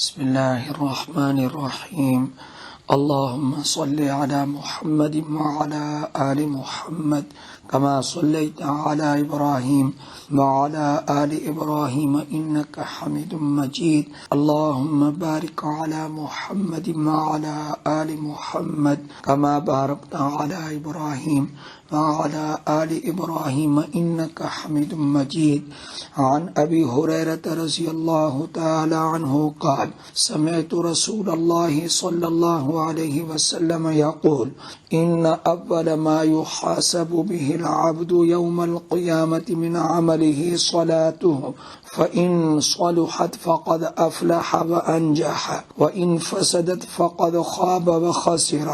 بسم الله الرحمن الرحيم. اللهم صل على محمد وعلى آل محمد كما صليت على إبراهيم وعلى آل إبراهيم إنك حميد مجيد. اللهم بارك على محمد وعلى آل محمد كما باركت على إبراهيم وعلى آل إبراهيم إنك حميد مجيد. عن أبي هريرة رضي الله تعالى عنه قال: سمعت رسول الله صلى الله عليه وسلم يقول: إن أول ما يحاسب به العبد يوم القيامة من عمله صلاته، فإن صلحت فقد أفلح وأنجح، وإن فسدت فقد خاب وخسر.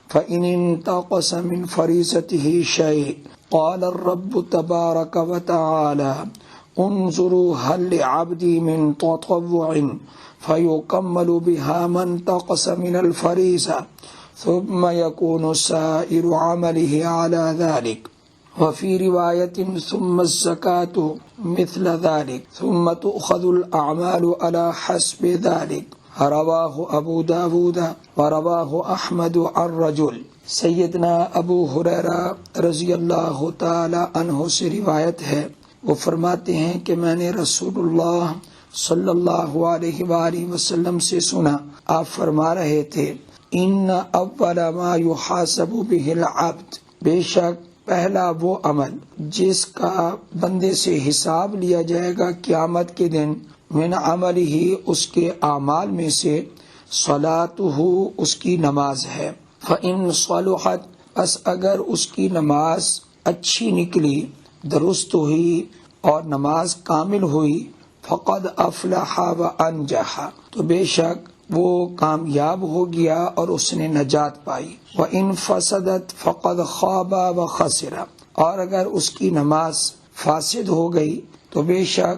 فإن انتقص من فريضته شيء قال الرب تبارك وتعالى: انظروا هل لعبدي من تطوع فيكمل بها ما انتقص من الفريضة، ثم يكون سائر عمله على ذلك. وفي رواية: ثم الزكاة مثل ذلك، ثم تؤخذ الأعمال على حسب ذلك. رواه ابو داود ورواه احمد الرجل. سیدنا ابو ہریرہ رضی اللہ تعالی عنہ سے روایت ہے، وہ فرماتے ہیں کہ میں نے رسول اللہ صلی اللہ علیہ وآلہ وسلم سے سنا، آپ فرما رہے تھے: ان اول ما یحاسب به العبد، بے شک پہلا وہ عمل جس کا بندے سے حساب لیا جائے گا قیامت کے دن، من عمل ہی اس کے اعمال میں سے، صلاتہ اس کی نماز ہے۔ فإن صلحت، پس اگر اس کی نماز اچھی نکلی، درست ہوئی اور نماز کامل ہوئی، فقد افلح وانجح، تو بے شک وہ کامیاب ہو گیا اور اس نے نجات پائی۔ وإن فسدت فقد خاب وخسر، اور اگر اس کی نماز فاسد ہو گئی تو بے شک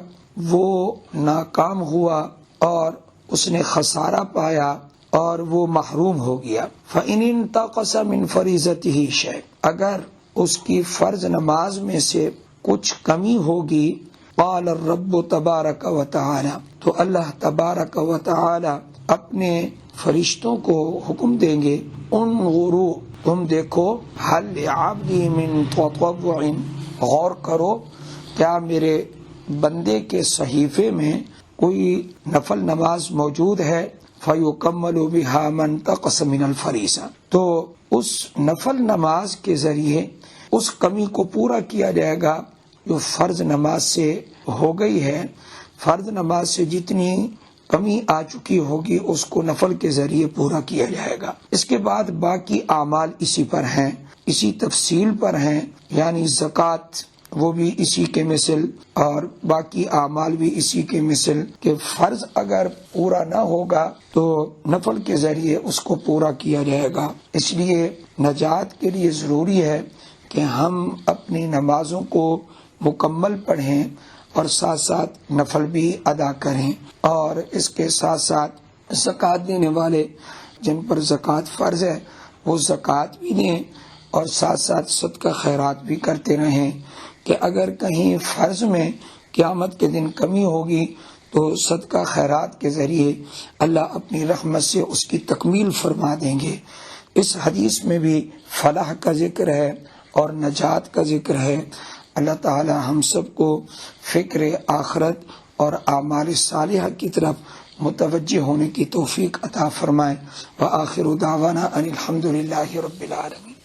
وہ ناکام ہوا اور اس نے خسارہ پایا اور وہ محروم ہو گیا۔ فإن انتقص من فریضته شیء، اگر اس کی فرض نماز میں سے کچھ کمی ہوگی، قال الرب تبارک و تعالی، تو اللہ تبارک و تعالی اپنے فرشتوں کو حکم دیں گے: انظروا، تم دیکھو، هل لعبدی من تطوع، غور کرو کیا میرے بندے کے صحیفے میں کوئی نفل نماز موجود ہے؟ فَيُكَمَّلُ بِهَا مَنْ انْتَقَصَ مِنَ الْفَرِيضَةِ، تو اس نفل نماز کے ذریعے اس کمی کو پورا کیا جائے گا جو فرض نماز سے ہو گئی ہے۔ فرض نماز سے جتنی کمی آ چکی ہوگی اس کو نفل کے ذریعے پورا کیا جائے گا۔ اس کے بعد باقی اعمال اسی پر ہیں، اسی تفصیل پر ہیں، یعنی زکوٰۃ وہ بھی اسی کے مثل اور باقی اعمال بھی اسی کے مثل، کہ فرض اگر پورا نہ ہوگا تو نفل کے ذریعے اس کو پورا کیا جائے گا۔ اس لیے نجات کے لیے ضروری ہے کہ ہم اپنی نمازوں کو مکمل پڑھیں اور ساتھ ساتھ نفل بھی ادا کریں، اور اس کے ساتھ ساتھ زکوٰۃ دینے والے جن پر زکوٰۃ فرض ہے وہ زکوٰۃ بھی دیں، اور ساتھ ساتھ صدقہ خیرات بھی کرتے رہیں، کہ اگر کہیں فرض میں قیامت کے دن کمی ہوگی تو صدقہ خیرات کے ذریعے اللہ اپنی رحمت سے اس کی تکمیل فرما دیں گے۔ اس حدیث میں بھی فلاح کا ذکر ہے اور نجات کا ذکر ہے۔ اللہ تعالی ہم سب کو فکر آخرت اور اعمال صالحہ کی طرف متوجہ ہونے کی توفیق عطا فرمائے۔ وآخر دعوانا ان الحمد للہ رب العالمین۔